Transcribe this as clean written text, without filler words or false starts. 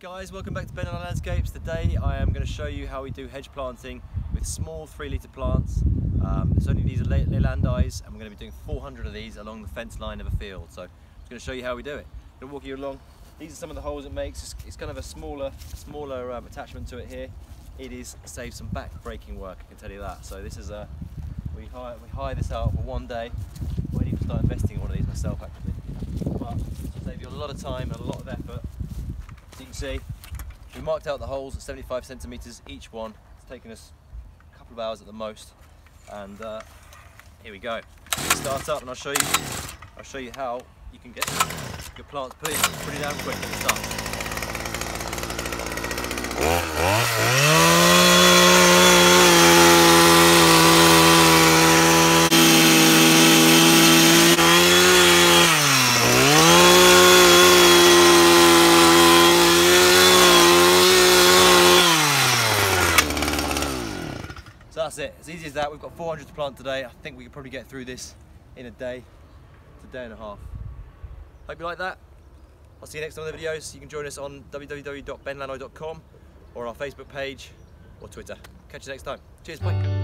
guys, welcome back to Leylandii Landscapes. Today I am going to show you how we do hedge planting with small 3-litre plants. These are Leylandii, and we're going to be doing 400 of these along the fence line of a field. So I'm going to show you how we do it. I'm going to walk you along. These are some of the holes it makes. It's kind of a smaller attachment to it here. It is saves some back breaking work, I can tell you that. So this is we hire this out for one day. I might even start investing in one of these myself actually. But it'll save you a lot of time and a lot of effort. As you can see, we marked out the holes at 75 centimetres each one. It's taken us a couple of hours at the most, and here we go. Start up, and I'll show you how you can get your plants pretty damn quick at the start. So that's it, as easy as that. We've got 400 to plant today. I think we could probably get through this in a day to a day and a half. Hope you like that. I'll see you next time in the videos. You can join us on www.benleylandii.com or our Facebook page or Twitter. Catch you next time. Cheers, bye.